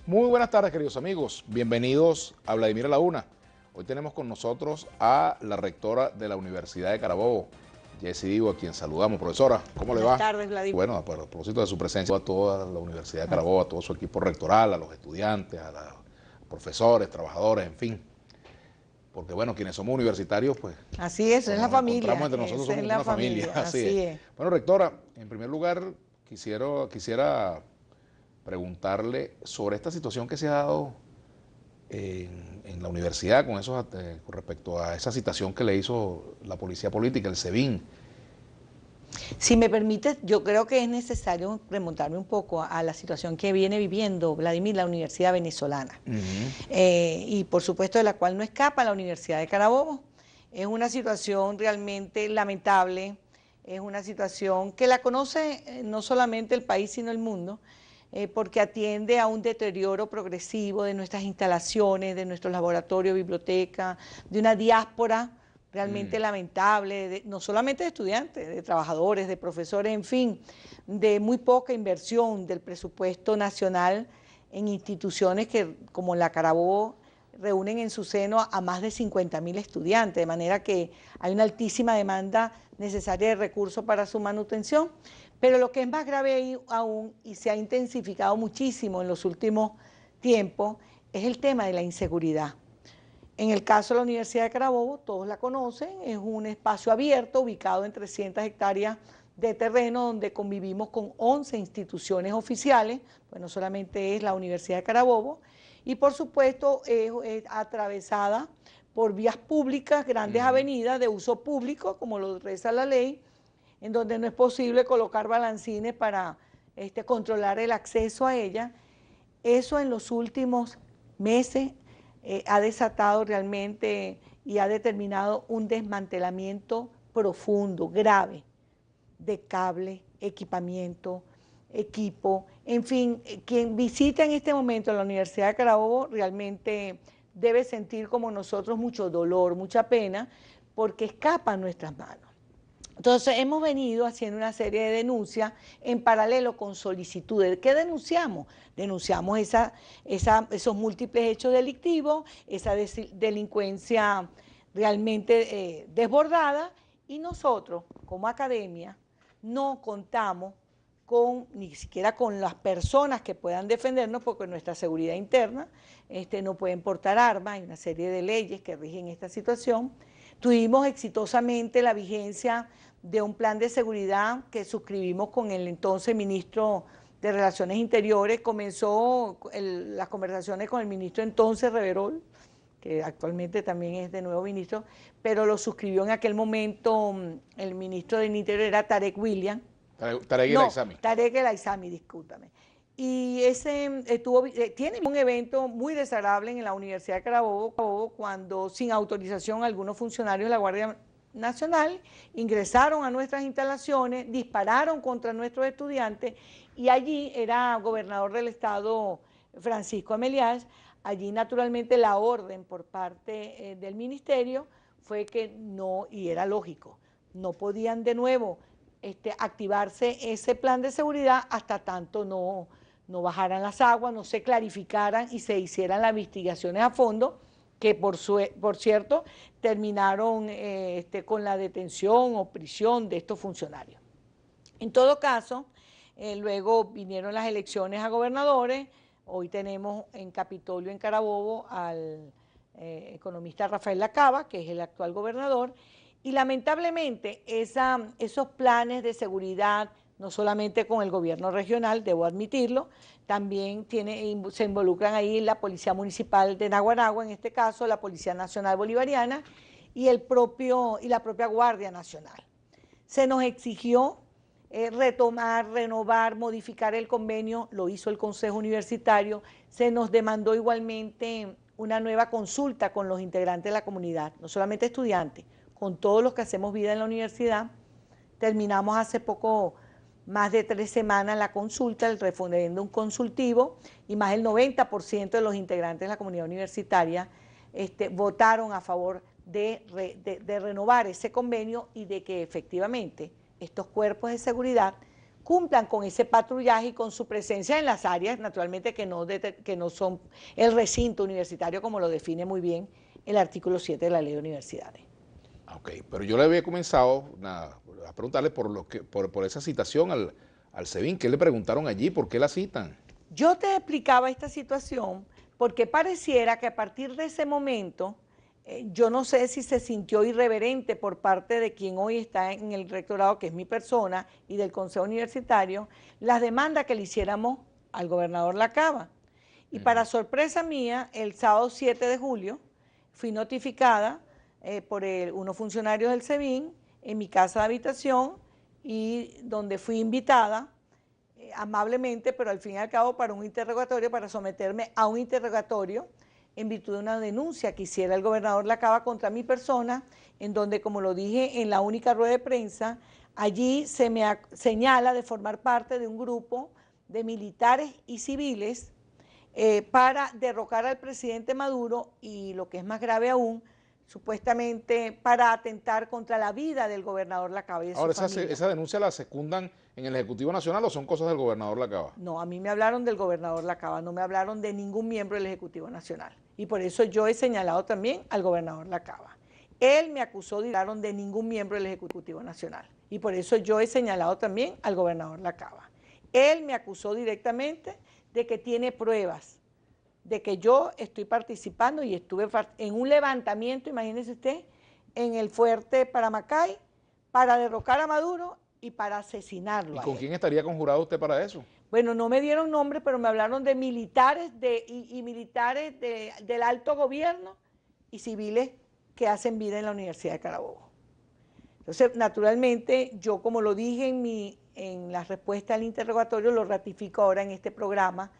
Muy buenas tardes, queridos amigos. Bienvenidos a Vladimir a la Una. Hoy tenemos con nosotros a la rectora de la Universidad de Carabobo, Jessy Divo, a quien saludamos. Profesora, ¿cómo le va? Buenas tardes, Vladimir. Bueno, a propósito de su presencia, a toda la Universidad de Carabobo, a todo su equipo rectoral, a los estudiantes, a los profesores, trabajadores, en fin. Porque bueno, quienes somos universitarios, pues... Así es la familia. Entre nosotros somos una familia. Así es. Bueno, rectora, en primer lugar, quisiera preguntarle sobre esta situación que se ha dado en la universidad con respecto a esa citación que le hizo la policía política, el SEBIN. Si me permite, yo creo que es necesario remontarme un poco a la situación que viene viviendo, Vladimir, la Universidad Venezolana. Y por supuesto de la cual no escapa la Universidad de Carabobo. Es una situación realmente lamentable, es una situación que la conoce no solamente el país, sino el mundo, porque atiende a un deterioro progresivo de nuestras instalaciones, de nuestros laboratorios, biblioteca, de una diáspora realmente lamentable, no solamente de estudiantes, de trabajadores, de profesores, en fin, de muy poca inversión del presupuesto nacional en instituciones que, como la Carabobo, reúnen en su seno a más de 50.000 estudiantes, de manera que hay una altísima demanda necesaria de recursos para su manutención. Pero lo que es más grave aún, y se ha intensificado muchísimo en los últimos tiempos, es el tema de la inseguridad. En el caso de la Universidad de Carabobo, todos la conocen, es un espacio abierto ubicado en 300 hectáreas de terreno donde convivimos con 11 instituciones oficiales, pues no solamente es la Universidad de Carabobo, y por supuesto es atravesada por vías públicas, grandes avenidas de uso público, como lo reza la ley, en donde no es posible colocar balancines para controlar el acceso a ella. Eso en los últimos meses ha desatado realmente y ha determinado un desmantelamiento profundo, grave, de cable, equipamiento, equipo, en fin, quien visita en este momento la Universidad de Carabobo realmente debe sentir como nosotros mucho dolor, mucha pena, porque escapa a nuestras manos. Entonces hemos venido haciendo una serie de denuncias en paralelo con solicitudes. ¿Qué denunciamos? Denunciamos esos múltiples hechos delictivos, esa delincuencia realmente desbordada, y nosotros como academia no contamos ni siquiera con las personas que puedan defendernos, porque nuestra seguridad interna no pueden portar armas, hay una serie de leyes que rigen esta situación. Tuvimos exitosamente la vigencia de un plan de seguridad que suscribimos con el entonces ministro de Relaciones Interiores. Comenzó las conversaciones con el ministro entonces Reverol, que actualmente también es de nuevo ministro, pero lo suscribió en aquel momento el ministro del Interior, era Tarek William. Tarek El Aizami. Tarek El Aizami, discúlpame. Y tiene un evento muy desagradable en la Universidad de Carabobo cuando, sin autorización, algunos funcionarios de la Guardia Nacional ingresaron a nuestras instalaciones, dispararon contra nuestros estudiantes, y allí era gobernador del estado Francisco Ameliás. Allí naturalmente la orden por parte del ministerio fue que no, y era lógico, no podían de nuevo activarse ese plan de seguridad hasta tanto no bajaran las aguas, no se clarificaran y se hicieran las investigaciones a fondo, que por cierto terminaron con la detención o prisión de estos funcionarios. En todo caso, luego vinieron las elecciones a gobernadores. Hoy tenemos en Capitolio, en Carabobo, al economista Rafael Lacaba, que es el actual gobernador, y lamentablemente esos planes de seguridad, no solamente con el gobierno regional, debo admitirlo, también se involucran ahí la Policía Municipal de Naguaragua, en este caso la Policía Nacional Bolivariana y la propia Guardia Nacional. Se nos exigió retomar, renovar, modificar el convenio, lo hizo el Consejo Universitario. Se nos demandó igualmente una nueva consulta con los integrantes de la comunidad, no solamente estudiantes, con todos los que hacemos vida en la universidad. Terminamos hace poco, más de 3 semanas, la consulta, el referéndum consultivo, y más del 90% de los integrantes de la comunidad universitaria votaron a favor de renovar ese convenio y de que efectivamente estos cuerpos de seguridad cumplan con ese patrullaje y con su presencia en las áreas, naturalmente que no son el recinto universitario, como lo define muy bien el artículo 7 de la Ley de Universidades. Ok, pero yo le había comenzado a preguntarle por esa citación al SEBIN. ¿Qué le preguntaron allí? ¿Por qué la citan? Yo te explicaba esta situación porque pareciera que a partir de ese momento, yo no sé si se sintió irreverente por parte de quien hoy está en el rectorado, que es mi persona, y del Consejo Universitario, las demandas que le hiciéramos al gobernador Lacaba. Y para sorpresa mía, el sábado 7 de julio fui notificada por unos funcionarios del SEBIN en mi casa de habitación, y donde fui invitada amablemente, pero al fin y al cabo para un interrogatorio, para someterme a un interrogatorio en virtud de una denuncia que hiciera el gobernador Lacaba contra mi persona, en donde, como lo dije en la única rueda de prensa, allí se me señala de formar parte de un grupo de militares y civiles para derrocar al presidente Maduro y, lo que es más grave aún, supuestamente para atentar contra la vida del gobernador Lacaba y de Ahora, su familia. ¿esa denuncia la secundan en el Ejecutivo Nacional o son cosas del gobernador Lacaba? No, a mí me hablaron del gobernador Lacaba, no me hablaron de ningún miembro del Ejecutivo Nacional. Y por eso yo he señalado también al gobernador Lacaba. Él me acusó de ningún miembro del Ejecutivo Nacional. Y por eso yo he señalado también al gobernador Lacaba. Él me acusó directamente de que tiene pruebas de que yo estoy participando y estuve en un levantamiento, imagínese usted, en el fuerte Paramacay para derrocar a Maduro y para asesinarlo. ¿Y con quién estaría conjurado usted para eso? Bueno, no me dieron nombre, pero me hablaron de militares militares del alto gobierno y civiles que hacen vida en la Universidad de Carabobo. Entonces, naturalmente, yo, como lo dije en la respuesta al interrogatorio, lo ratifico ahora en este programa,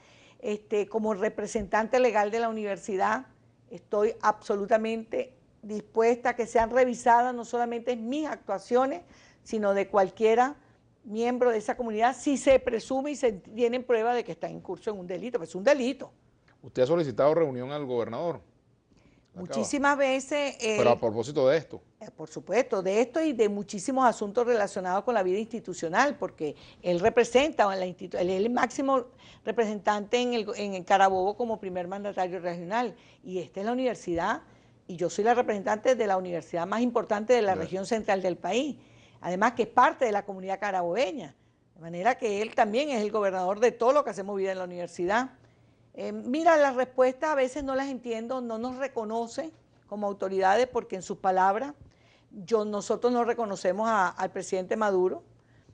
como representante legal de la universidad, estoy absolutamente dispuesta a que sean revisadas no solamente mis actuaciones, sino de cualquiera miembro de esa comunidad, si se presume y se tienen pruebas de que está en curso en un delito, pues es un delito. ¿Usted ha solicitado reunión al gobernador? Muchísimas veces. Pero a propósito de esto. Por supuesto, de esto y de muchísimos asuntos relacionados con la vida institucional, porque él representa, él es el máximo representante en el Carabobo como primer mandatario regional, y esta es la universidad, y yo soy la representante de la universidad más importante de la región central del país, además que es parte de la comunidad carabobeña, de manera que él también es el gobernador de todo lo que hacemos vida en la universidad. Mira, las respuestas a veces no las entiendo, no nos reconoce como autoridades, porque en sus palabras nosotros no reconocemos al presidente Maduro.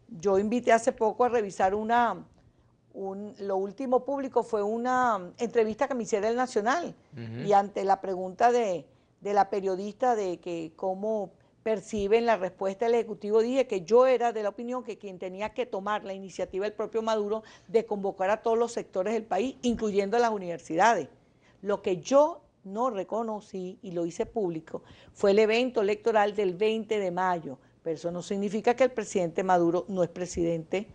Yo invité hace poco a revisar lo último público fue una entrevista que me hiciera el Nacional, y ante la pregunta de la periodista de que cómo perciben la respuesta del Ejecutivo, dije que yo era de la opinión que quien tenía que tomar la iniciativa el propio Maduro de convocar a todos los sectores del país, incluyendo a las universidades. Lo que yo no reconocí, y lo hice público, fue el evento electoral del 20 de mayo, pero eso no significa que el presidente Maduro no es presidente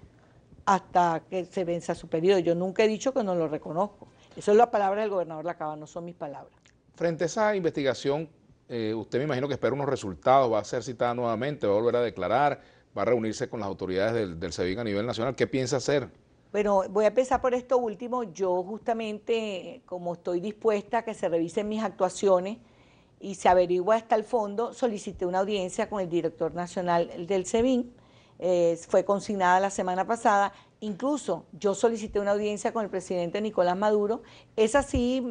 hasta que se venza su periodo. Yo nunca he dicho que no lo reconozco. Eso es la palabra del gobernador Lacaba, no son mis palabras. Frente a esa investigación, usted me imagino que espera unos resultados, va a ser citada nuevamente, va a volver a declarar, va a reunirse con las autoridades del SEBIN a nivel nacional. ¿Qué piensa hacer? Bueno, voy a empezar por esto último. Yo justamente, como estoy dispuesta a que se revisen mis actuaciones y se averigua hasta el fondo, solicité una audiencia con el director nacional del SEBIN, fue consignada la semana pasada. Incluso yo solicité una audiencia con el presidente Nicolás Maduro. Es así,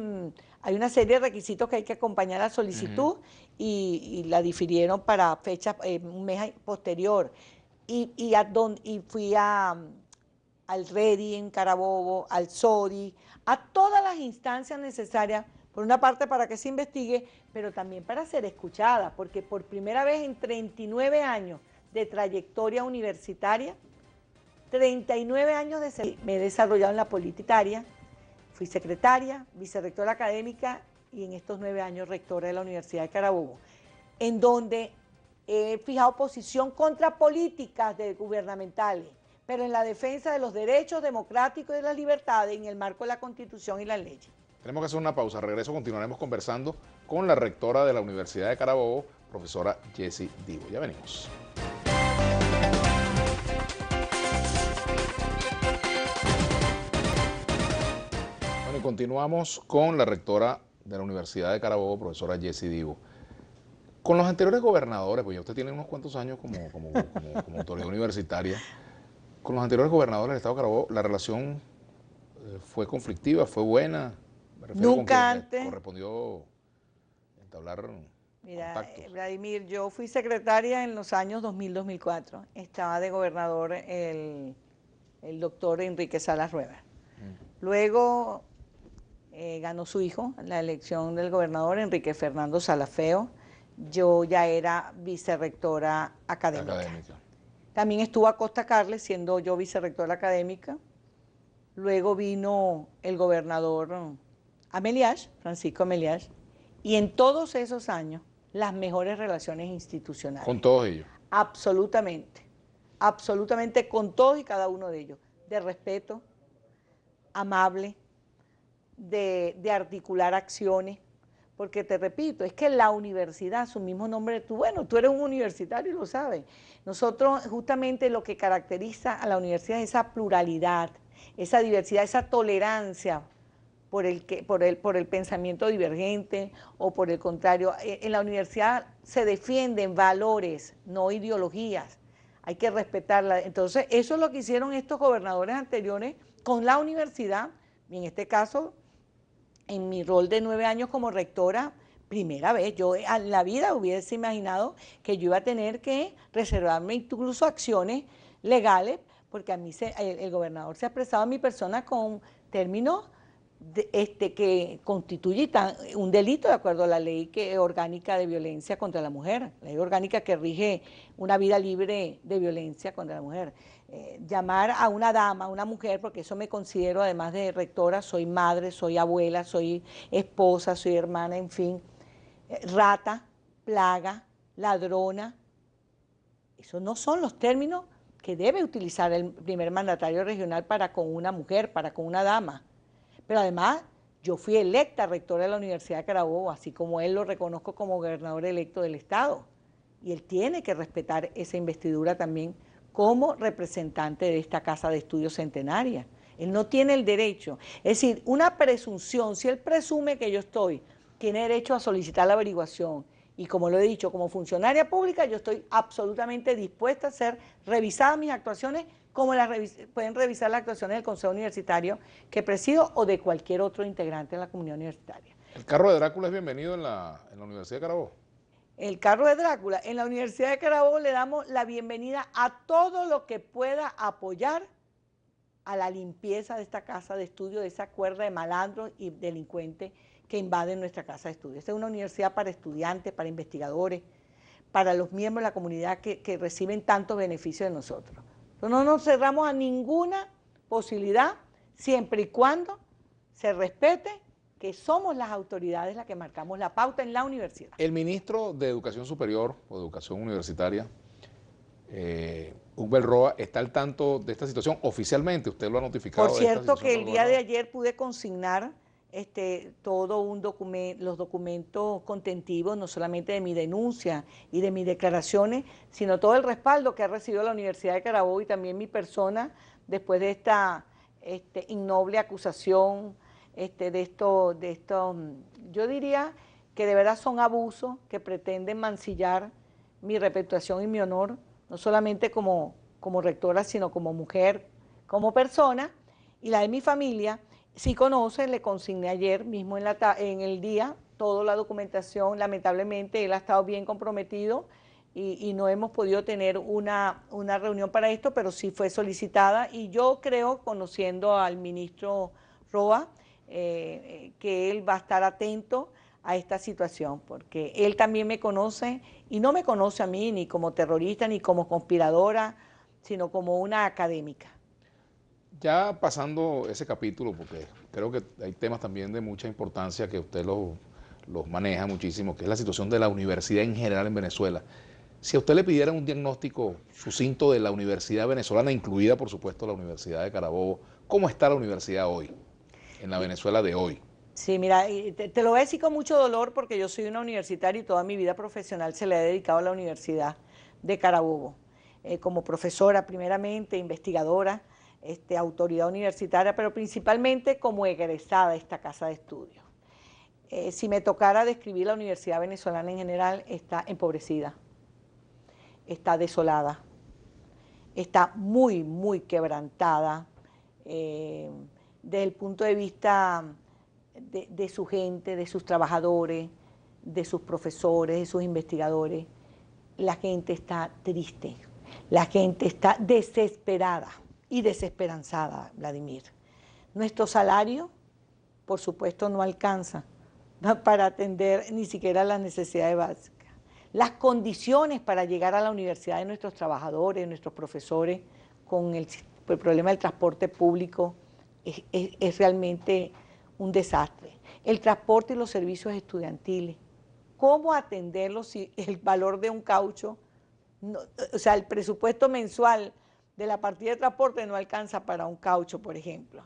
hay una serie de requisitos que hay que acompañar a la solicitud, y la difirieron para fecha, un mes posterior. Y fui al REDI en Carabobo, al SODI, a todas las instancias necesarias, por una parte para que se investigue, pero también para ser escuchada, porque por primera vez en 39 años de trayectoria universitaria, 39 años me he desarrollado en la política, fui secretaria, vicerrectora académica y en estos 9 años rectora de la Universidad de Carabobo, en donde he fijado posición contra políticas gubernamentales, pero en la defensa de los derechos democráticos y de las libertades en el marco de la Constitución y las leyes. Tenemos que hacer una pausa, regreso, continuaremos conversando con la rectora de la Universidad de Carabobo, profesora Jessie Divo. Ya venimos. continuamos con la rectora de la Universidad de Carabobo, profesora Jessie Divo. Con los anteriores gobernadores, pues ya usted tiene unos cuantos años como autoridad universitaria, con los anteriores gobernadores del Estado de Carabobo, la relación fue conflictiva, fue buena. Me refiero Nunca antes. Correspondió entablar contactos. Vladimir, yo fui secretaria en los años 2000-2004. Estaba de gobernador el doctor Enrique Salas Rueda. Luego ganó su hijo la elección del gobernador Enrique Fernando Salafeo. Yo ya era vicerrectora académica. También estuvo Acosta Carles, siendo yo vicerrectora académica. Luego vino el gobernador Ameliash, Francisco Ameliash, y en todos esos años las mejores relaciones institucionales. ¿Con todos ellos? Absolutamente, absolutamente con todos y cada uno de ellos, de respeto, amable, de articular acciones, porque te repito, es que la universidad, su mismo nombre, tú eres un universitario y lo sabes. Nosotros justamente lo que caracteriza a la universidad es esa pluralidad, esa diversidad, esa tolerancia por el pensamiento divergente o por el contrario. En la universidad se defienden valores, no ideologías, hay que respetarla. Entonces, eso es lo que hicieron estos gobernadores anteriores con la universidad, y en este caso, en mi rol de 9 años como rectora, primera vez, yo en la vida hubiese imaginado que yo iba a tener que reservarme incluso acciones legales, porque a mí el gobernador se ha expresado a mi persona con términos que constituye un delito de acuerdo a la ley orgánica de violencia contra la mujer, la ley orgánica que rige una vida libre de violencia contra la mujer. Llamar a una dama, a una mujer, porque eso me considero, además de rectora, soy madre, soy abuela, soy esposa, soy hermana, en fin, rata, plaga, ladrona, esos no son los términos que debe utilizar el primer mandatario regional para con una mujer, para con una dama. Pero además, yo fui electa rectora de la Universidad de Carabobo, así como él lo reconozco como gobernador electo del Estado. Y él tiene que respetar esa investidura también como representante de esta Casa de Estudios Centenaria. Él no tiene el derecho. Es decir, una presunción, si él presume que yo tiene derecho a solicitar la averiguación. Y como lo he dicho, como funcionaria pública, yo estoy absolutamente dispuesta a ser revisadas mis actuaciones, como pueden revisar las actuaciones del Consejo Universitario que presido o de cualquier otro integrante de la comunidad universitaria. ¿El carro de Drácula es bienvenido en la Universidad de Carabobo? El carro de Drácula, en la Universidad de Carabobo le damos la bienvenida a todo lo que pueda apoyar a la limpieza de esta casa de estudio, de esa cuerda de malandros y delincuentes que invaden nuestra casa de estudio. Esta es una universidad para estudiantes, para investigadores, para los miembros de la comunidad que reciben tantos beneficios de nosotros. Entonces, no nos cerramos a ninguna posibilidad, siempre y cuando se respete que somos las autoridades las que marcamos la pauta en la universidad. El ministro de Educación Superior o de Educación Universitaria, Hugo Roa, ¿está al tanto de esta situación oficialmente? ¿Usted lo ha notificado? Por cierto que el día de ayer pude consignar todo los documentos contentivos, no solamente de mi denuncia y de mis declaraciones, sino todo el respaldo que ha recibido la Universidad de Carabobo y también mi persona después de esta innoble acusación, yo diría que de verdad son abusos que pretenden mancillar mi reputación y mi honor, no solamente como rectora, sino como mujer, como persona, y la de mi familia. Si conocen, le consigné ayer mismo en el día toda la documentación. Lamentablemente él ha estado bien comprometido y no hemos podido tener una reunión para esto, pero sí fue solicitada y yo creo, conociendo al ministro Roa, que él va a estar atento a esta situación, porque él también me conoce y no me conoce a mí ni como terrorista ni como conspiradora, sino como una académica. Ya pasando ese capítulo, porque creo que hay temas también de mucha importancia que usted los maneja muchísimo, que es la situación de la universidad en general en Venezuela. Si a usted le pidieran un diagnóstico sucinto de la universidad venezolana, incluida por supuesto la Universidad de Carabobo, ¿cómo está la universidad hoy, en la Venezuela de hoy? Sí, mira, te lo voy a decir con mucho dolor porque yo soy una universitaria y toda mi vida profesional se la he dedicado a la Universidad de Carabobo, como profesora primeramente, investigadora, autoridad universitaria, pero principalmente como egresada de esta casa de estudios. Si me tocara describir la universidad venezolana en general, está empobrecida, está desolada, está muy, muy quebrantada desde el punto de vista de su gente, de sus trabajadores, de sus profesores, de sus investigadores. La gente está triste, la gente está desesperada y desesperanzada, Vladimir. Nuestro salario, por supuesto, no alcanza para atender ni siquiera las necesidades básicas. Las condiciones para llegar a la universidad de nuestros trabajadores, de nuestros profesores, con el problema del transporte público, es realmente un desastre. El transporte y los servicios estudiantiles. ¿Cómo atenderlos si el valor de un caucho, o sea, el presupuesto mensual de la partida de transporte no alcanza para un caucho, por ejemplo?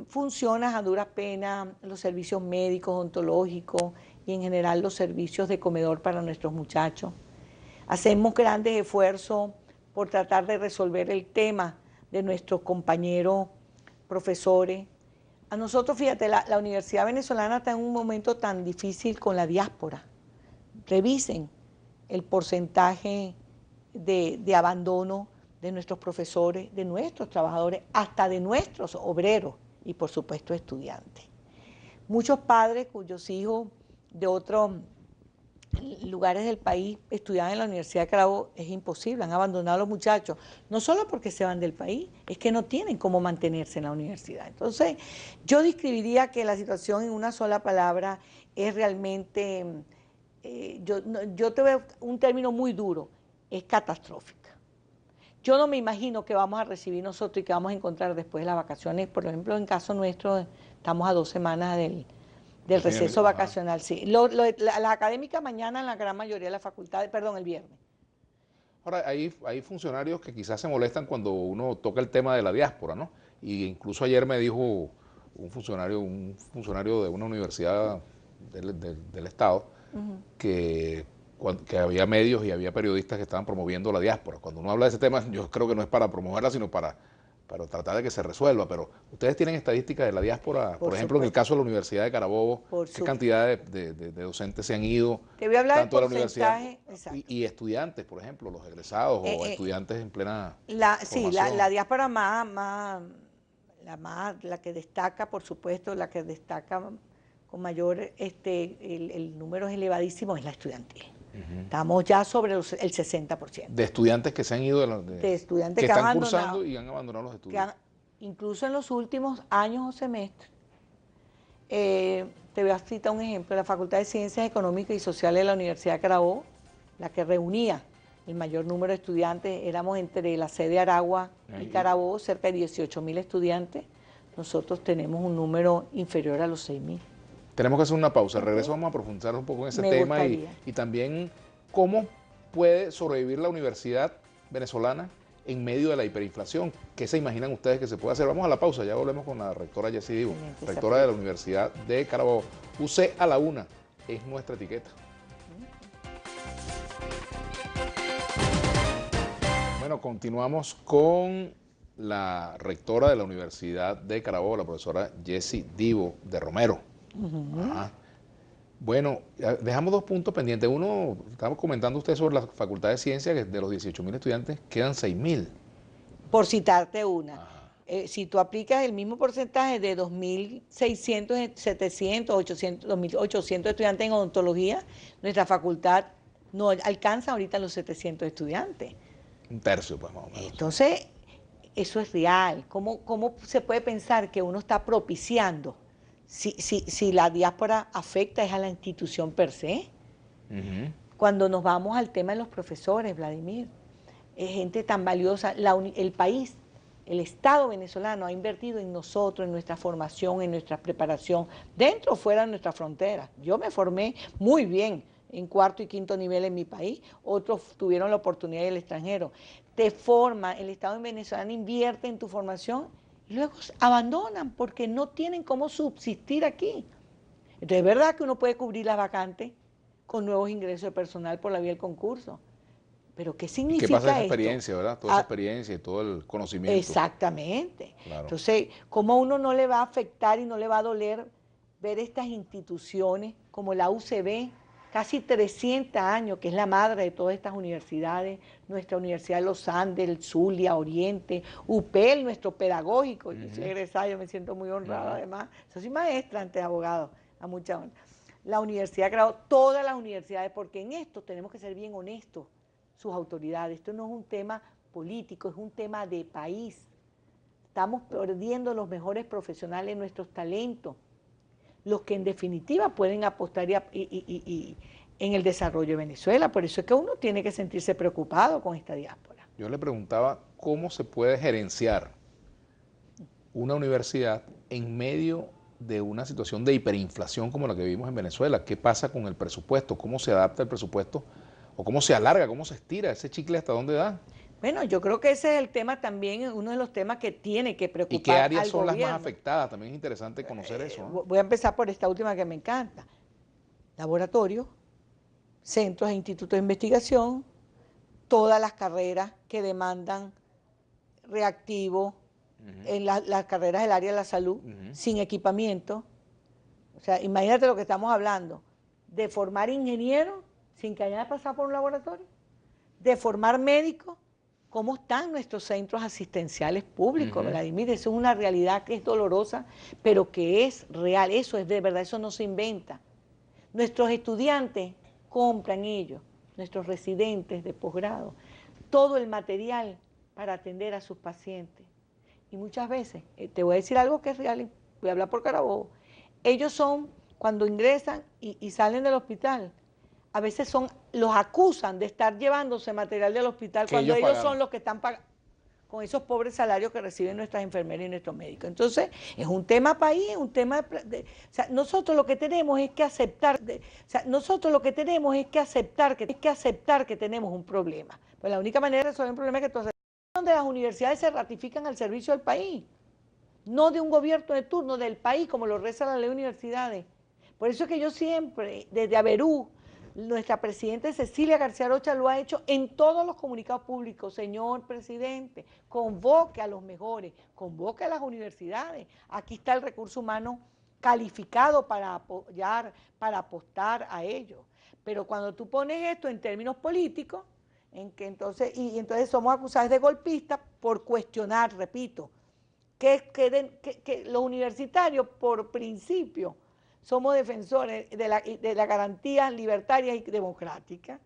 Funcionan a duras penas los servicios médicos, odontológicos y en general los servicios de comedor para nuestros muchachos. Hacemos grandes esfuerzos por tratar de resolver el tema de nuestros compañeros profesores. A nosotros, fíjate, la Universidad Venezolana está en un momento tan difícil con la diáspora. Revisen el porcentaje de abandono de nuestros profesores, de nuestros trabajadores, hasta de nuestros obreros y, por supuesto, estudiantes. Muchos padres cuyos hijos de otros lugares del país estudiaban en la Universidad de Carabobo, es imposible, han abandonado a los muchachos, no solo porque se van del país, es que no tienen cómo mantenerse en la universidad. Entonces, yo describiría que la situación en una sola palabra es realmente, yo te veo un término muy duro, es catastrófica. Yo no me imagino que vamos a recibir nosotros y que vamos a encontrar después de las vacaciones. Por ejemplo, en caso nuestro, estamos a 2 semanas del receso vacacional, sí. La académica mañana en la gran mayoría de las facultades, perdón, el viernes. Ahora, hay funcionarios que quizás se molestan cuando uno toca el tema de la diáspora, ¿no? Y incluso ayer me dijo un funcionario de una universidad del Estado, que había medios y había periodistas que estaban promoviendo la diáspora. Cuando uno habla de ese tema, yo creo que no es para promoverla, sino para tratar de que se resuelva. Pero ustedes tienen estadísticas de la diáspora, por ejemplo, en el caso de la Universidad de Carabobo, ¿qué cantidad de docentes se han ido? Te voy a hablar tanto del de la universidad y estudiantes, por ejemplo, los egresados o estudiantes en plena sí, la diáspora la que destaca, por supuesto, la que destaca con mayor, el número es elevadísimo, es la estudiantil. Estamos ya sobre el 60%. De estudiantes que se han ido, de estudiantes que están cursando y han abandonado los estudios. Incluso en los últimos años o semestres. Te voy a citar un ejemplo, la Facultad de Ciencias Económicas y Sociales de la Universidad de Carabobo, la que reunía el mayor número de estudiantes, éramos entre la sede Aragua y Carabobo, cerca de 18.000 estudiantes. Nosotros tenemos un número inferior a los 6.000. Tenemos que hacer una pausa. Regreso, vamos a profundizar un poco en ese tema y también cómo puede sobrevivir la universidad venezolana en medio de la hiperinflación. ¿Qué se imaginan ustedes que se puede hacer? Vamos a la pausa, ya volvemos con la rectora Jessy Divo, rectora de la Universidad de Carabobo. UC a la una es nuestra etiqueta. Bueno, continuamos con la rectora de la Universidad de Carabobo, la profesora Jessy Divo de Romero. Bueno, dejamos 2 puntos pendientes. Uno, estamos comentando usted sobre la Facultad de Ciencias, que de los 18.000 estudiantes quedan 6.000. Por citarte una. Si tú aplicas el mismo porcentaje de 2.600, 700, 800, 2.800 estudiantes en odontología, nuestra facultad no alcanza ahorita los 700 estudiantes. Un tercio, pues, más o menos. Entonces, eso es real. ¿Cómo se puede pensar que uno está propiciando? Si la diáspora afecta es a la institución per se. Cuando nos vamos al tema de los profesores, Vladimir, es gente tan valiosa. El país, el Estado venezolano ha invertido en nosotros, en nuestra formación, en nuestra preparación, dentro o fuera de nuestras fronteras. Yo me formé muy bien en 4º y 5º nivel en mi país, otros tuvieron la oportunidad del extranjero. Te forma, el Estado venezolano invierte en tu formación y luego abandonan porque no tienen cómo subsistir aquí. Entonces es verdad que uno puede cubrir las vacantes con nuevos ingresos de personal por la vía del concurso, ¿pero qué significa ¿Qué pasa esa esto? experiencia, verdad? Toda esa experiencia y todo el conocimiento. Exactamente. Claro. Entonces, ¿cómo a uno no le va a afectar y no le va a doler ver estas instituciones como la UCB, casi 300 años, que es la madre de todas estas universidades, nuestra Universidad de los Andes, el Zulia, Oriente, UPEL, nuestro pedagógico? Yo soy egresada, yo me siento muy honrada además. Yo soy maestra antes de abogado, a mucha honra. La universidad ha creado todas las universidades, porque en esto tenemos que ser bien honestos, sus autoridades. Esto no es un tema político, es un tema de país. Estamos perdiendo los mejores profesionales, nuestros talentos, los que en definitiva pueden apostar en el desarrollo de Venezuela. Por eso es que uno tiene que sentirse preocupado con esta diáspora. Yo le preguntaba cómo se puede gerenciar una universidad en medio de una situación de hiperinflación como la que vivimos en Venezuela. ¿Qué pasa con el presupuesto? ¿Cómo se adapta el presupuesto? ¿O cómo se alarga? ¿Cómo se estira ese chicle hasta dónde da? Bueno, yo creo que ese es el tema también, uno de los temas que tiene que preocupar al gobierno. ¿Y qué áreas son las más afectadas? También es interesante conocer eso, ¿no? Voy a empezar por esta última que me encanta. Laboratorios, centros e institutos de investigación, todas las carreras que demandan reactivos, en las carreras del área de la salud, sin equipamiento. O sea, imagínate lo que estamos hablando, de formar ingenieros sin que hayan pasado por un laboratorio, de formar médicos. ¿Cómo están nuestros centros asistenciales públicos, Vladimir? Eso es una realidad que es dolorosa, pero que es real, eso es de verdad, eso no se inventa. Nuestros estudiantes compran ellos, nuestros residentes de posgrado, todo el material para atender a sus pacientes. Y muchas veces, te voy a decir algo que es real, voy a hablar por Carabobo, ellos son, cuando ingresan y salen del hospital, a veces los acusan de estar llevándose material del hospital cuando ellos son los que están pagando con esos pobres salarios que reciben nuestras enfermeras y nuestros médicos. Entonces, es un tema país, es un tema o sea, nosotros lo que tenemos es que aceptar, que tenemos un problema. Pues la única manera de resolver un problema es que tú aceptes, donde las universidades se ratifican al servicio del país, no de un gobierno de turno, del país, como lo reza la ley de universidades. Por eso es que yo siempre, desde Averú, nuestra presidenta Cecilia García Rocha lo ha hecho en todos los comunicados públicos. Señor presidente, convoque a los mejores, convoque a las universidades. Aquí está el recurso humano calificado para apoyar, para apostar a ellos. Pero cuando tú pones esto en términos políticos, entonces somos acusados de golpistas por cuestionar, repito, que los universitarios por principio somos defensores de la garantía libertaria y democrática,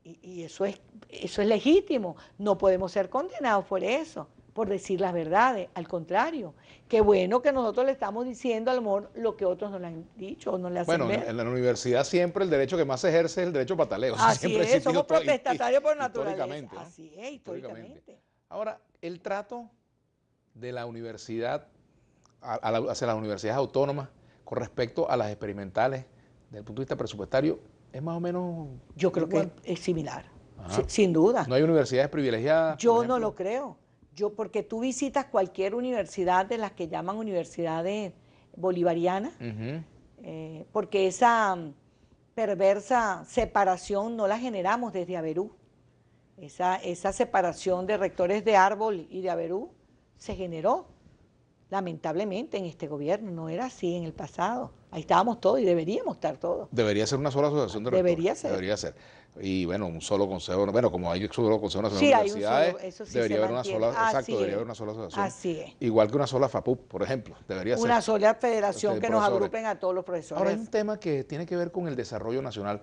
y eso es legítimo. No podemos ser condenados por eso, por decir las verdades. Al contrario, qué bueno que nosotros le estamos diciendo al amor lo que otros no le han dicho o no le hacen ver. En la universidad siempre el derecho que más se ejerce es el derecho pataleo. Así es, somos protestatarios por naturaleza. Históricamente, ¿no? Así es, históricamente. Ahora, el trato de la universidad hacia las universidades autónomas con respecto a las experimentales, desde el punto de vista presupuestario, es más o menos... Yo creo que es similar, sin duda. ¿No hay universidades privilegiadas? Yo no lo creo. Porque tú visitas cualquier universidad de las que llaman universidades bolivarianas, porque esa perversa separación no la generamos desde Averú. Esa separación de rectores de Árbol y de Averú se generó lamentablemente en este gobierno, no era así en el pasado. Ahí estábamos todos y deberíamos estar todos. Debería ser una sola asociación de rectores. Debería ser. Y bueno, un solo consejo, bueno, como hay un solo consejo nacional de universidades, debería haber una sola, debería haber una sola asociación. Así es. Igual que una sola FAPUP, por ejemplo, debería ser. Una sola federación que nos agrupen a todos los profesores. Ahora hay un tema que tiene que ver con el desarrollo nacional.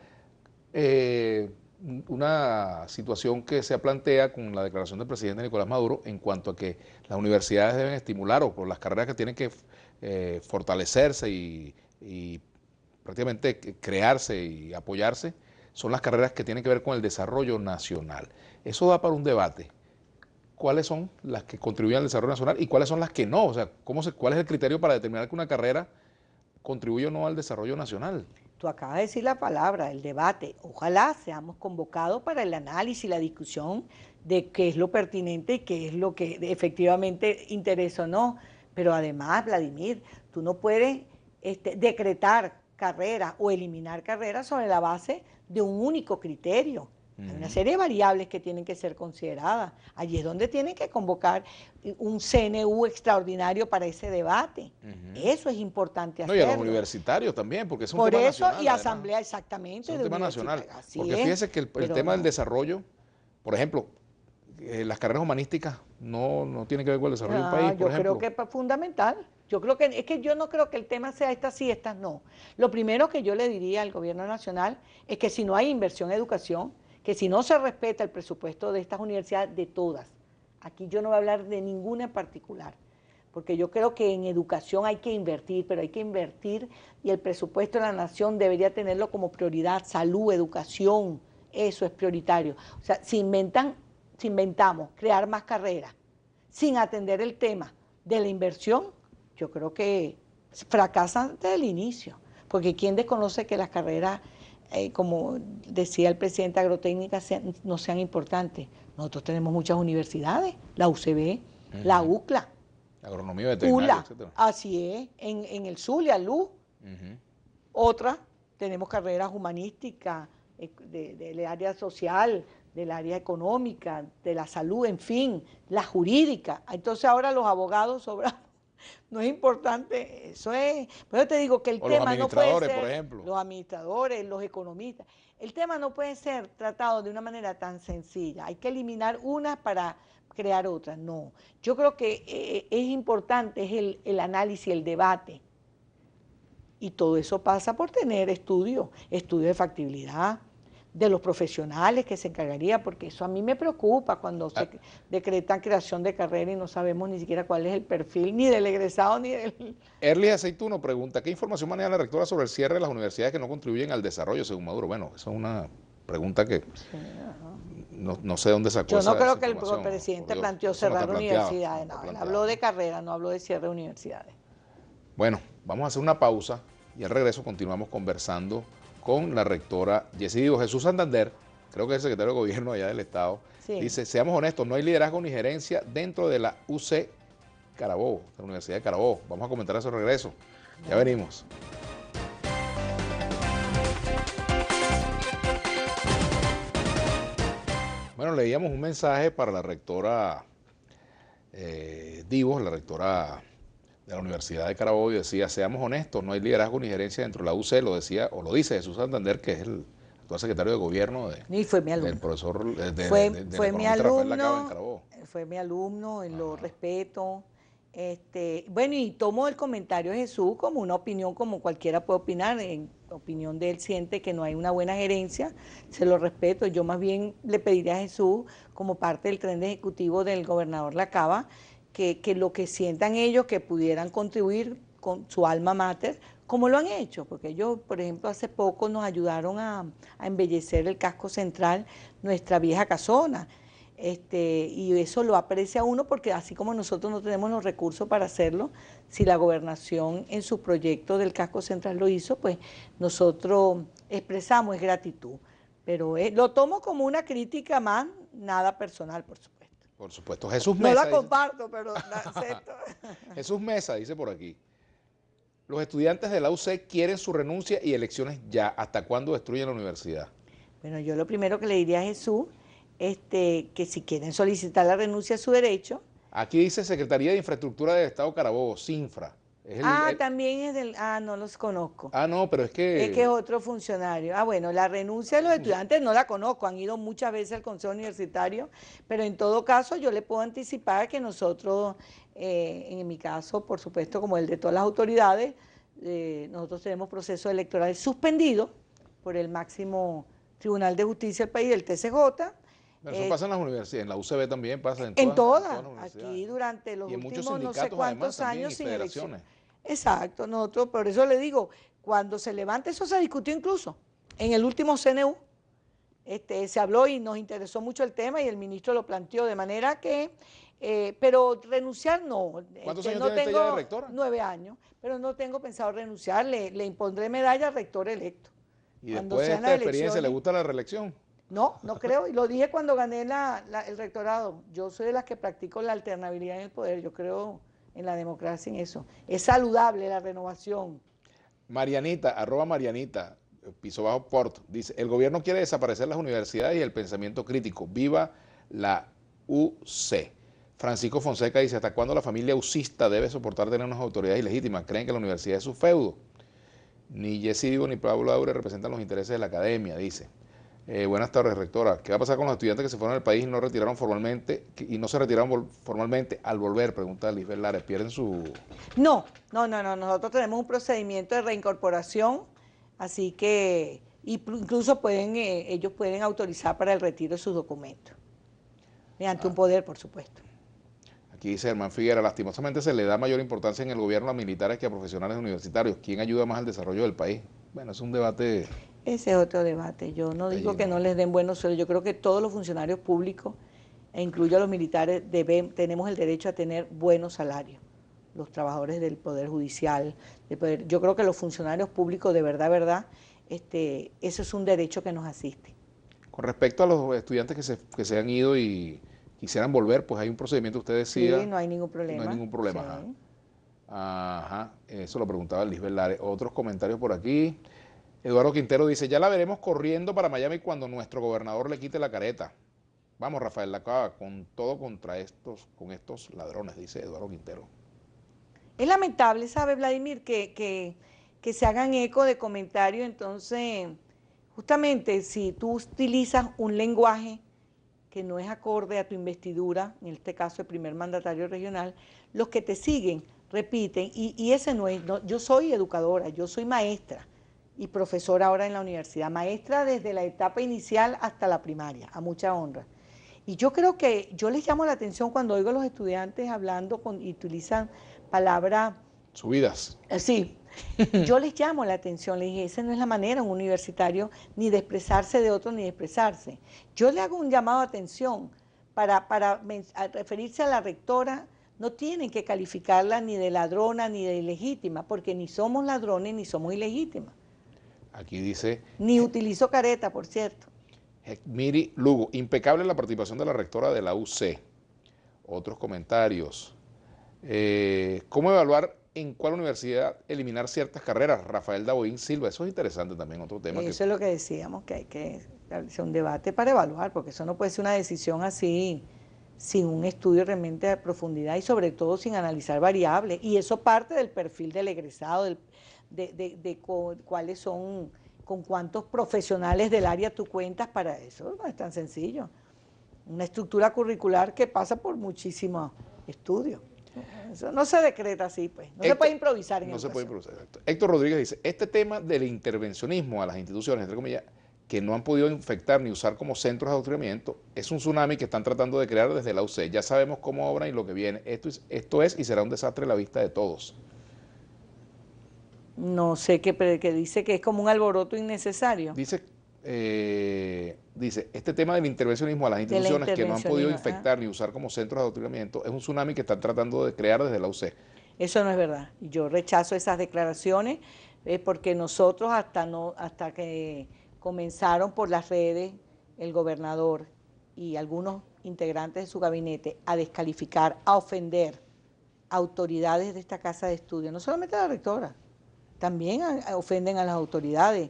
Una situación que se plantea con la declaración del presidente Nicolás Maduro en cuanto a que las universidades deben estimular, o por las carreras que tienen que fortalecerse y prácticamente crearse y apoyarse, son las carreras que tienen que ver con el desarrollo nacional. Eso da para un debate. ¿Cuáles son las que contribuyen al desarrollo nacional y cuáles son las que no? O sea, ¿cuál es el criterio para determinar que una carrera contribuye o no al desarrollo nacional? Tú acabas de decir la palabra, el debate. Ojalá seamos convocados para el análisis y la discusión de qué es lo pertinente y qué es lo que efectivamente interesa o no. Pero además, Vladimir, tú no puedes decretar carreras o eliminar carreras sobre la base de un único criterio. Hay una serie de variables que tienen que ser consideradas. Allí es donde tienen que convocar un CNU extraordinario para ese debate. Eso es importante hacerlo. No, y a los universitarios también, porque es un tema nacional. Por eso, y asamblea, exactamente. Es un tema nacional. Porque fíjese que el tema del desarrollo, por ejemplo, las carreras humanísticas no tienen que ver con el desarrollo del país, por ejemplo. Yo creo que es fundamental. Yo no creo que el tema sea estas sí, estas no. Lo primero que yo le diría al gobierno nacional es que si no hay inversión en educación, que si no se respeta el presupuesto de estas universidades, de todas, aquí yo no voy a hablar de ninguna en particular, porque yo creo que en educación hay que invertir, pero hay que invertir y el presupuesto de la nación debería tenerlo como prioridad, salud, educación, eso es prioritario. O sea, si inventamos crear más carreras sin atender el tema de la inversión, yo creo que fracasan desde el inicio, porque ¿quién desconoce que las carreras, como decía el presidente, agrotécnicas no sean importantes? Nosotros tenemos muchas universidades, la UCB, la UCLA, agronomía, veterinaria, etcétera. Así es, en el Zulia, LU, otras, tenemos carreras humanísticas, del área social, del área económica, de la salud, en fin, la jurídica. Entonces ahora los abogados sobramos. No es importante, eso es. Por eso te digo que el tema no puede ser, por ejemplo. Los administradores, los economistas, el tema no puede ser tratado de una manera tan sencilla. Hay que eliminar unas para crear otras. No, yo creo que es importante es el análisis, el debate. Y todo eso pasa por tener estudios de factibilidad, de los profesionales que se encargaría, porque eso a mí me preocupa cuando se decretan creación de carrera y no sabemos ni siquiera cuál es el perfil, ni del egresado, ni del... Erly Aceituno pregunta, ¿qué información maneja la rectora sobre el cierre de las universidades que no contribuyen al desarrollo según Maduro? Bueno, esa es una pregunta que no sé dónde sacó esa. Yo no creo que el presidente planteó cerrar universidades, no, él habló de carrera, no habló de cierre de universidades. Bueno, vamos a hacer una pausa y al regreso continuamos conversando con la rectora Yessi Jesús Santander, creo que es el secretario de gobierno allá del estado, dice, seamos honestos, no hay liderazgo ni gerencia dentro de la UC Carabobo, la Universidad de Carabobo. Vamos a comentar eso al regreso. Ya venimos. Bueno, leíamos un mensaje para la rectora Divos, la rectora de la Universidad de Carabobo, y decía, seamos honestos, no hay liderazgo ni gerencia dentro de la UC, lo decía, o lo dice Jesús Santander, que es el actual secretario de gobierno del profesor fue mi alumno, fue mi alumno, lo respeto. Bueno, y tomo el comentario de Jesús como una opinión, como cualquiera puede opinar. En opinión de él siente que no hay una buena gerencia, se lo respeto. Yo más bien le pediría a Jesús, como parte del tren ejecutivo del gobernador Lacaba, que lo que sientan ellos, que pudieran contribuir con su alma mater, como lo han hecho, porque ellos, por ejemplo, hace poco nos ayudaron a embellecer el casco central, nuestra vieja casona, y eso lo aprecia uno, porque así como nosotros no tenemos los recursos para hacerlo, si la gobernación en su proyecto del casco central lo hizo, pues nosotros expresamos gratitud, pero lo tomo como una crítica más, nada personal, por supuesto. Por supuesto. Jesús Mesa. No la comparto, pero la acepto. Jesús Mesa dice por aquí, los estudiantes de la UC quieren su renuncia y elecciones ya. ¿Hasta cuándo destruyen la universidad? Bueno, yo lo primero que le diría a Jesús, que si quieren solicitar la renuncia es su derecho. Aquí dice Secretaría de Infraestructura del Estado Carabobo, CINFRA. También es del... no los conozco. No, pero es que... Es que es otro funcionario. Bueno, la renuncia de los estudiantes no la conozco, han ido muchas veces al Consejo Universitario, pero en todo caso yo le puedo anticipar que nosotros, en mi caso, por supuesto, como el de todas las autoridades, nosotros tenemos procesos electorales suspendidos por el máximo Tribunal de Justicia del país, el TCJ. Pero eso pasa en las universidades, en la UCB también pasa. En todas aquí durante los últimos no sé cuántos años sin elecciones. Exacto, nosotros, por eso le digo, cuando se levante, eso se discutió incluso en el último CNU, se habló y nos interesó mucho el tema y el ministro lo planteó, de manera que, pero renunciar no. ¿Cuántos años tiene usted ya de rectora? 9 años, pero no tengo pensado renunciar, le impondré medalla al rector electo. ¿Y después de esta experiencia le gusta la reelección? No creo, y lo dije cuando gané el rectorado, yo soy de las que practico la alternabilidad en el poder, yo creo en la democracia, en eso. Es saludable la renovación. Marianita, @Marianita, Piso Bajo Port, dice, el gobierno quiere desaparecer las universidades y el pensamiento crítico. Viva la UC. Francisco Fonseca dice, ¿hasta cuándo la familia usista debe soportar tener unas autoridades ilegítimas? ¿Creen que la universidad es su feudo? Ni Jesse Divo ni Pablo Aure representan los intereses de la academia, dice. Buenas tardes, rectora. ¿Qué va a pasar con los estudiantes que se fueron del país y no retiraron formalmente no se retiraron formalmente al volver? Pregunta Lisbeth Lares. ¿Pierden su...? No. Nosotros tenemos un procedimiento de reincorporación, así que incluso ellos pueden autorizar para el retiro de sus documentos, mediante un poder, por supuesto. Aquí dice Germán Figuera, lastimosamente se le da mayor importancia en el gobierno a militares que a profesionales universitarios. ¿Quién ayuda más al desarrollo del país? Bueno, es un debate... Ese es otro debate. Yo no digo que no les den buenos sueldos. Yo creo que todos los funcionarios públicos, e incluyo a los militares, tenemos el derecho a tener buenos salarios. Los trabajadores del Poder Judicial, yo creo que los funcionarios públicos, de verdad, eso es un derecho que nos asiste. Con respecto a los estudiantes que se han ido y quisieran volver, pues hay un procedimiento, usted decía. Sí, no hay ningún problema. No hay ningún problema. Sí. Ajá, eso lo preguntaba Lisbeth Lares. Otros comentarios por aquí. Eduardo Quintero dice, ya la veremos corriendo para Miami cuando nuestro gobernador le quite la careta. Vamos, Rafael Lacaba, con todo con estos ladrones, dice Eduardo Quintero. Es lamentable, ¿sabe, Vladimir, que se hagan eco de comentarios? Entonces, justamente si tú utilizas un lenguaje que no es acorde a tu investidura, en este caso el primer mandatario regional, los que te siguen repiten, y ese no es, yo soy educadora, yo soy maestra y profesora ahora en la universidad, maestra desde la etapa inicial hasta la primaria, a mucha honra. Y yo creo que yo les llamo la atención cuando oigo a los estudiantes hablando y utilizan palabras... Subidas. Sí, yo les llamo la atención, les dije, esa no es la manera un universitario ni de expresarse de otro ni de expresarse. Yo le hago un llamado de atención para referirse a la rectora, no tienen que calificarla ni de ladrona ni de ilegítima, porque ni somos ladrones ni somos ilegítimas. Aquí dice... Ni utilizo careta, por cierto. Miri Lugo, impecable la participación de la rectora de la UC. Otros comentarios. ¿Cómo evaluar en cuál universidad eliminar ciertas carreras? Rafael Daboín Silva, eso es interesante también, otro tema. Eso es lo que decíamos, que hay que hacer un debate para evaluar, porque eso no puede ser una decisión así, sin un estudio realmente de profundidad y sobre todo sin analizar variables. Y eso parte del perfil del egresado, de cuáles son, con cuántos profesionales del área tú cuentas para eso. No es tan sencillo. Una estructura curricular que pasa por muchísimos estudios. Eso no se decreta así, pues. No se puede improvisar en eso. No se puede improvisar, exacto. Héctor Rodríguez dice, este tema del intervencionismo a las instituciones, entre comillas, que no han podido infectar ni usar como centros de adoctrinamiento, es un tsunami que están tratando de crear desde la UC. Ya sabemos cómo obran y lo que viene. Esto es y será un desastre a la vista de todos. No sé, que dice que es como un alboroto innecesario. Dice, este tema del intervencionismo a las instituciones que no han podido infectar ni usar como centros de adoctrinamiento es un tsunami que están tratando de crear desde la UC. Eso no es verdad. Yo rechazo esas declaraciones porque nosotros hasta que comenzaron por las redes el gobernador y algunos integrantes de su gabinete a descalificar, a ofender a autoridades de esta casa de estudio, no solamente a la rectora, también ofenden a las autoridades,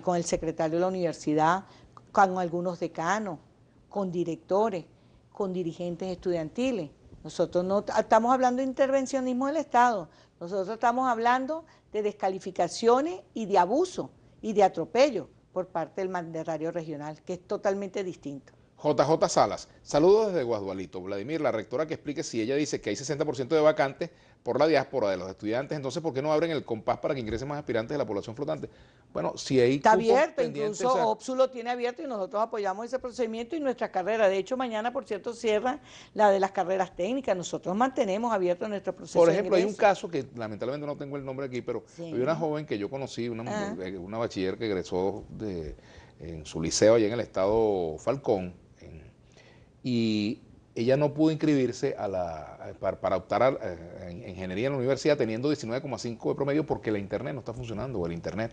con el secretario de la universidad, con algunos decanos, con directores, con dirigentes estudiantiles. Nosotros no estamos hablando de intervencionismo del Estado, nosotros estamos hablando de descalificaciones y de abuso y de atropello por parte del mandatario regional, que es totalmente distinto. JJ Salas, saludos desde Guasdualito. Vladimir, la rectora que explique si ella dice que hay 60% de vacantes por la diáspora de los estudiantes, entonces ¿por qué no abren el compás para que ingresen más aspirantes de la población flotante? Bueno, si hay... Está abierto, incluso OPSU lo tiene abierto y nosotros apoyamos ese procedimiento y nuestra carrera. De hecho, mañana, por cierto, cierra la de las carreras técnicas. Nosotros mantenemos abierto nuestro proceso. Por ejemplo, hay un caso que lamentablemente no tengo el nombre aquí, pero sí. Hay una joven que yo conocí, una bachiller que egresó en su liceo allá en el estado Falcón, y ella no pudo inscribirse para optar a ingeniería en la universidad teniendo 19,5 de promedio porque la internet no está funcionando, o el internet.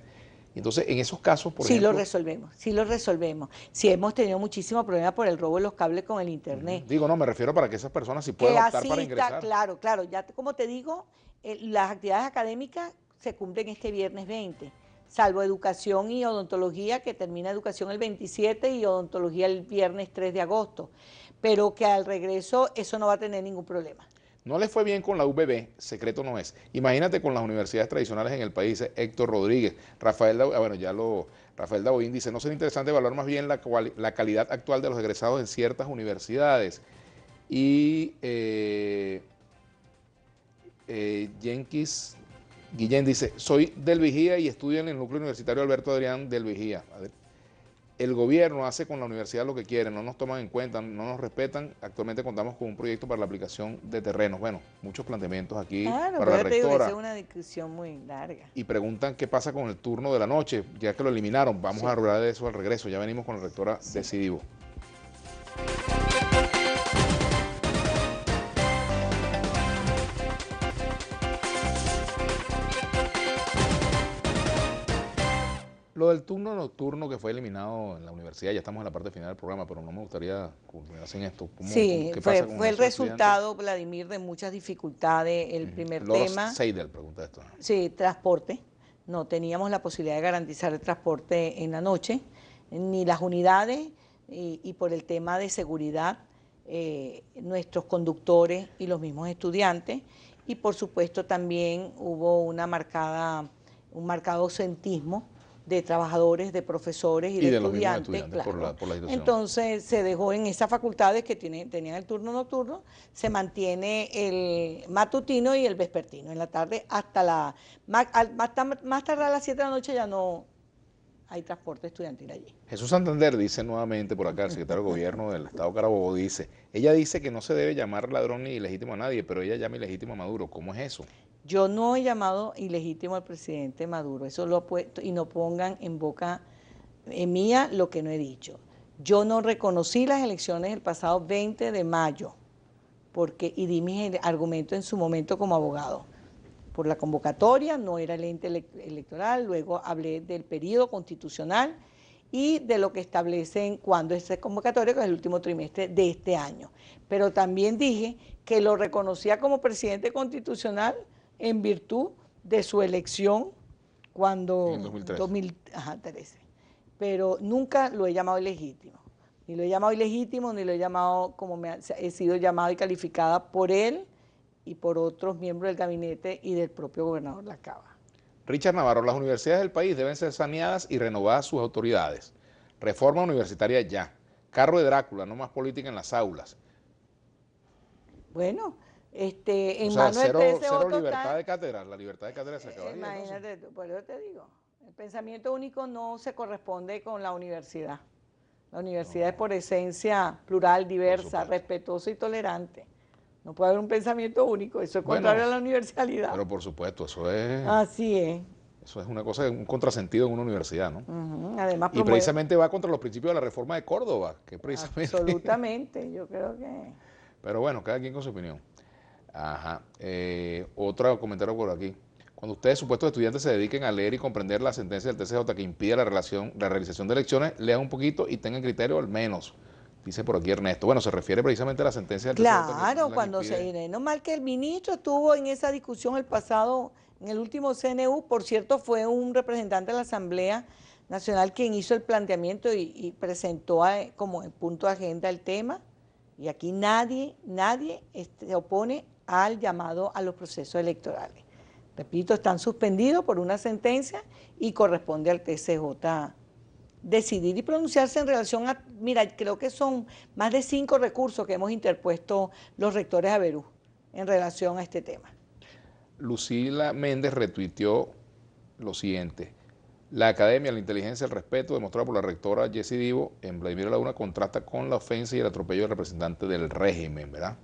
Y entonces, en esos casos, por ejemplo... Sí lo resolvemos. Sí hemos tenido muchísimos problemas por el robo de los cables con el internet. Digo, no, me refiero para que esas personas sí puedan optar para ingresar. Claro. Ya como te digo, las actividades académicas se cumplen este viernes 20. salvo educación y odontología, que termina educación el 27 y odontología el viernes 3 de agosto, pero que al regreso eso no va a tener ningún problema. No le fue bien con la UBB, secreto no es. Imagínate con las universidades tradicionales en el país, Héctor Rodríguez, Rafael Daboín dice, ¿no sería interesante evaluar más bien la calidad actual de los egresados en ciertas universidades? Y Guillén dice, soy del Vigía y estudio en el núcleo universitario Alberto Adrián del Vigía. El gobierno hace con la universidad lo que quiere, no nos toman en cuenta, no nos respetan. Actualmente contamos con un proyecto para la aplicación de terrenos. Bueno, muchos planteamientos aquí para la rectora. Es una discusión muy larga. Y preguntan qué pasa con el turno de la noche, ya que lo eliminaron. Vamos a hablar de eso al regreso. Ya venimos con la rectora Decidivo. Lo del turno nocturno que fue eliminado en la universidad, ya estamos en la parte final del programa, pero no me gustaría culminar en esto. Sí, fue el resultado, Vladimir, de muchas dificultades. El primer tema... Seidel pregunta esto. Sí, transporte. No teníamos la posibilidad de garantizar el transporte en la noche, ni las unidades, y por el tema de seguridad, nuestros conductores y los mismos estudiantes. Y por supuesto también hubo un marcado ausentismo de trabajadores, de profesores y de estudiantes, claro. por la Entonces se dejó en esas facultades que tenían el turno nocturno, se mantiene el matutino y el vespertino. En la tarde hasta más tarde a las 7 de la noche ya no hay transporte estudiantil allí. Jesús Santander dice nuevamente por acá, el secretario de Gobierno del Estado Carabobo, ella dice que no se debe llamar ladrón ni ilegítimo a nadie, pero ella llama ilegítimo a Maduro. ¿Cómo es eso? Yo no he llamado ilegítimo al presidente Maduro, eso lo he puesto, y no pongan en boca mía lo que no he dicho. Yo no reconocí las elecciones el pasado 20 de mayo, y di mis argumentos en su momento como abogado. Por la convocatoria, no era el ente electoral, luego hablé del periodo constitucional y de lo que establecen cuando es convocatoria, que es el último trimestre de este año. Pero también dije que lo reconocía como presidente constitucional en virtud de su elección cuando... En 2013. Pero nunca lo he llamado ilegítimo. Ni lo he llamado ilegítimo, ni lo he llamado como he sido llamado y calificada por él y por otros miembros del gabinete y del propio gobernador Lacaba. Richard Navarro, las universidades del país deben ser saneadas y renovadas sus autoridades. Reforma universitaria ya. Carro de Drácula, no más política en las aulas. Bueno, en cero libertad de cátedra, la libertad de cátedra se acabaría. Imagínate, por eso te digo, el pensamiento único no se corresponde con la universidad. La universidad es por esencia plural, diversa, respetuosa y tolerante. No puede haber un pensamiento único, eso es contrario a la universalidad. Pero por supuesto, eso es... Así es. Eso es una cosa, un contrasentido en una universidad, ¿no? Además, y precisamente va contra los principios de la reforma de Córdoba, que precisamente... Absolutamente, yo creo que... Pero bueno, cada quien con su opinión. Otro comentario por aquí. Cuando ustedes, supuestos estudiantes, se dediquen a leer y comprender la sentencia del TCJ que impide la realización de elecciones, lean un poquito y tengan criterio al menos. Dice por aquí Ernesto. Bueno, se refiere precisamente a la sentencia del TCJ. Claro, cuando no mal que el ministro estuvo en esa discusión el pasado, en el último CNU, por cierto, fue un representante de la Asamblea Nacional quien hizo el planteamiento y presentó como punto de agenda el tema. Y aquí nadie se opone al llamado a los procesos electorales. Repito, están suspendidos por una sentencia y corresponde al TCJ decidir y pronunciarse en relación a, mira, creo que son más de 5 recursos que hemos interpuesto los rectores a Berú en relación a este tema. Lucila Méndez retuiteó lo siguiente: la Academia, la Inteligencia, el respeto demostrado por la rectora Jessie Divo en Vladimir Laguna contrasta con la ofensa y el atropello del representante del régimen, ¿verdad?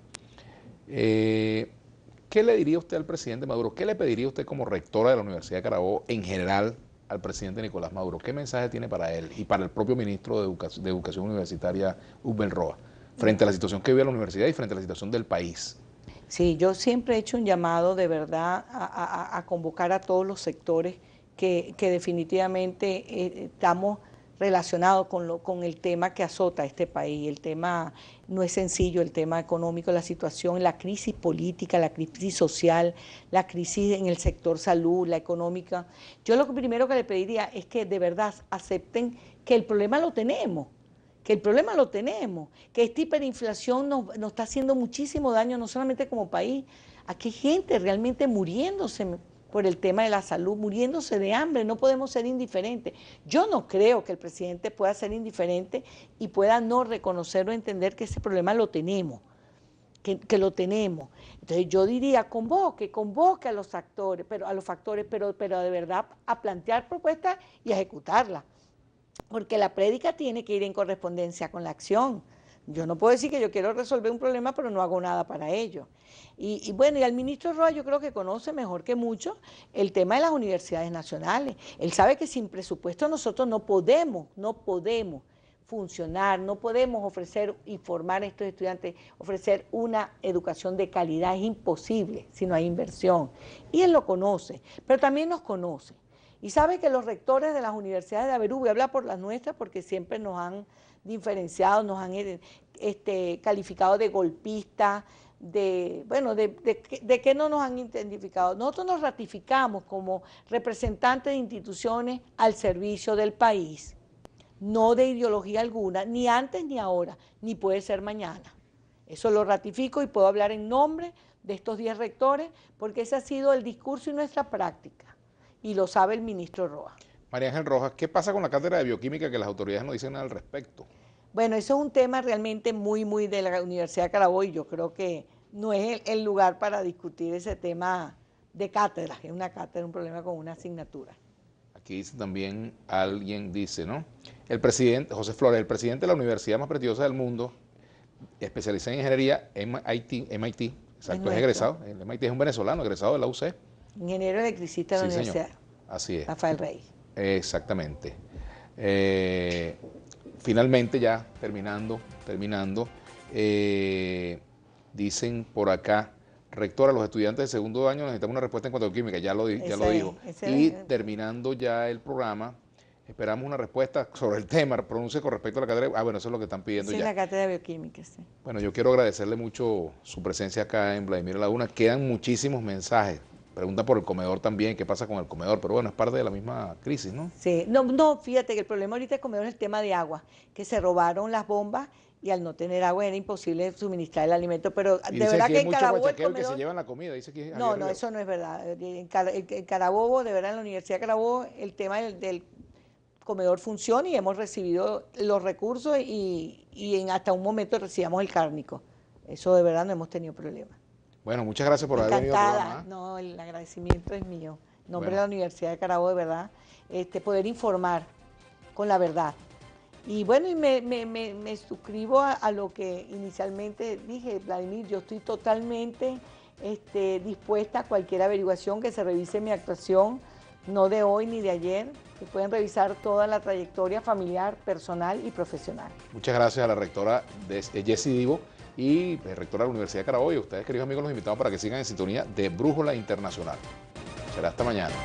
¿Qué le diría usted al presidente Maduro? ¿Qué le pediría usted como rectora de la Universidad de Carabobo en general al presidente Nicolás Maduro? ¿Qué mensaje tiene para él y para el propio ministro de Educación Universitaria, Usbel Roa, frente a la situación que vive la universidad y frente a la situación del país? Sí, yo siempre he hecho un llamado de verdad a convocar a todos los sectores que definitivamente estamos relacionado con el tema que azota a este país. El tema no es sencillo, el tema económico, la situación, la crisis política, la crisis social, la crisis en el sector salud, la económica. Yo lo primero que le pediría es que de verdad acepten que el problema lo tenemos, que esta hiperinflación nos está haciendo muchísimo daño, no solamente como país. Aquí hay gente realmente muriéndose por el tema de la salud, muriéndose de hambre, no podemos ser indiferentes. Yo no creo que el presidente pueda ser indiferente y pueda no reconocer o entender que ese problema lo tenemos, que lo tenemos. Entonces yo diría, convoque a los actores, pero de verdad a plantear propuestas y a ejecutarlas, porque la prédica tiene que ir en correspondencia con la acción. Yo no puedo decir que yo quiero resolver un problema, pero no hago nada para ello. Y bueno, y al ministro Roa yo creo que conoce mejor que muchos el tema de las universidades nacionales. Él sabe que sin presupuesto nosotros no podemos funcionar, no podemos ofrecer y formar a estos estudiantes, ofrecer una educación de calidad. Es imposible si no hay inversión. Y él lo conoce, pero también nos conoce. Y sabe que los rectores de las universidades de Averú, voy a hablar por las nuestras porque siempre nos han diferenciado, nos han calificado de golpistas, de qué no nos han identificado. Nosotros nos ratificamos como representantes de instituciones al servicio del país, no de ideología alguna, ni antes ni ahora, ni puede ser mañana. Eso lo ratifico y puedo hablar en nombre de estos 10 rectores porque ese ha sido el discurso y nuestra práctica. Y lo sabe el ministro Roa. María Ángel Rojas, ¿qué pasa con la cátedra de bioquímica que las autoridades no dicen nada al respecto? Bueno, eso es un tema realmente muy de la Universidad de Carabobo y yo creo que no es el lugar para discutir ese tema de cátedra, es una cátedra, un problema con una asignatura. Aquí dice también, alguien dice, ¿no? El presidente, José Flores, el presidente de la universidad más prestigiosa del mundo, especializada en ingeniería, MIT, exacto, es egresado, el MIT es un venezolano, egresado de la UC. Ingeniero electricista de la universidad. Señor. Así es. Rafael Rey. Exactamente. Finalmente ya, terminando, dicen por acá, rectora, los estudiantes de segundo año necesitan una respuesta en cuanto a química, ya lo dijo. Y terminando ya el programa, esperamos una respuesta sobre el tema, pronuncie con respecto a la cátedra. Bueno, eso es lo que están pidiendo ya. Sí, la cátedra de bioquímica, sí. Bueno, yo quiero agradecerle mucho su presencia acá en Vladimir Laguna. Quedan muchísimos mensajes. Pregunta por el comedor también, qué pasa con el comedor, pero bueno, es parte de la misma crisis, ¿no? Sí, no, fíjate que el problema ahorita del comedor es el tema de agua, que se robaron las bombas y al no tener agua era imposible suministrar el alimento, pero de verdad que en Carabobo el comedor... que se llevan la comida, dice que no, eso no es verdad. En Carabobo, de verdad, en la Universidad de Carabobo, el tema del comedor funciona y hemos recibido los recursos y hasta un momento recibamos el cárnico. Eso de verdad no hemos tenido problemas. Bueno, muchas gracias por haber venido al programa. No, el agradecimiento es mío. En nombre de la Universidad de Carabobo, de verdad, poder informar con la verdad. Y bueno, y me suscribo a lo que inicialmente dije, Vladimir, yo estoy totalmente dispuesta a cualquier averiguación, que se revise mi actuación, no de hoy ni de ayer, que pueden revisar toda la trayectoria familiar, personal y profesional. Muchas gracias a la rectora Jessie Divo y rectora de la Universidad de Carabobo, y ustedes, queridos amigos, los invitamos para que sigan en sintonía de Brújula Internacional. Será hasta mañana.